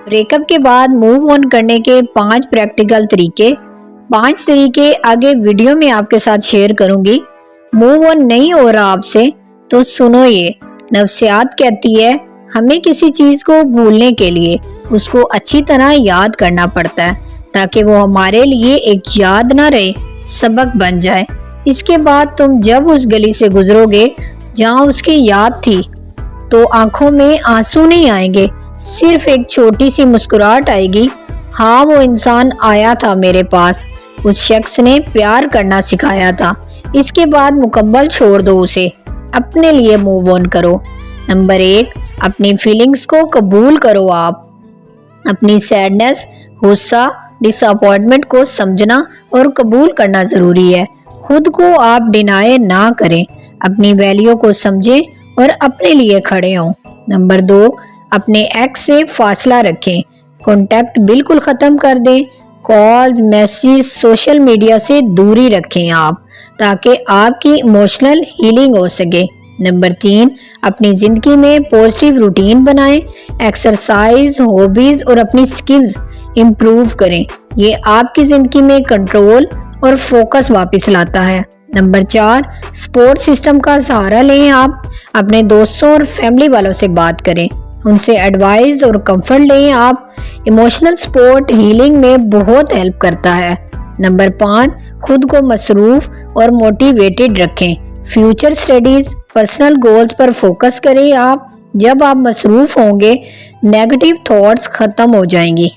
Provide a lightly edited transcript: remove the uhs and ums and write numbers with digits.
Break up کے بعد move on کرنے کے 5 پریکٹیکل طریقے۔ 5 طریقے آگے ویڈیو میں آپ کے ساتھ شیئر کروں گی۔ موو آن نہیں ہو رہا آپ سے تو سنو، یہ نفسیات کہتی ہے ہمیں کسی چیز کو بھولنے کے لیے اس کو اچھی طرح یاد کرنا پڑتا ہے تاکہ وہ ہمارے لیے ایک یاد نہ رہے، سبق بن جائے۔ اس کے بعد تم جب اس گلی سے گزرو گے جہاں اس کی یاد تھی تو آنکھوں میں آنسو نہیں آئیں گے، صرف ایک چھوٹی سی مسکراہٹ آئے گی۔ ہاں، وہ انسان آیا تھا میرے پاس، اس شخص نے پیار کرنا سکھایا تھا۔ اس کے بعد مکمل چھوڑ دو اسے، اپنے لیے موو آن کرو۔ نمبر 1، اپنی فیلنگز کو قبول کرو۔ آپ اپنی سیڈنس، غصہ، ڈس اپوائنٹمنٹ کو سمجھنا اور قبول کرنا ضروری ہے۔ خود کو آپ ڈینائی نہ کریں، اپنی ویلیو کو سمجھیں اور اپنے لیے کھڑے ہوں۔ نمبر 2، اپنے ایکس سے فاصلہ رکھیں، کانٹیکٹ بالکل ختم کر دیں۔ کال، میسیج، سوشل میڈیا سے دوری رکھیں آپ تاکہ آپ کی ایموشنل ہیلنگ ہو سکے۔ نمبر 3، اپنی زندگی میں پازیٹیو روٹین بنائیں، ایکسرسائز، ہابیز اور اپنی سکلز امپروو کریں۔ یہ آپ کی زندگی میں کنٹرول اور فوکس واپس لاتا ہے۔ نمبر 4، سپورٹ سسٹم کا سہارا لیں۔ آپ اپنے دوستوں اور فیملی والوں سے بات کریں، ان سے ایڈوائز اور کمفرٹ لیں۔ آپ ایموشنل سپورٹ ہیلنگ میں بہت ہیلپ کرتا ہے۔ نمبر 5، خود کو مصروف اور موٹیویٹڈ رکھیں، فیوچر اسٹڈیز، پرسنل گولز پر فوکس کریں۔ آپ جب آپ مصروف ہوں گے نیگیٹو تھاٹس ختم ہو جائیں گی۔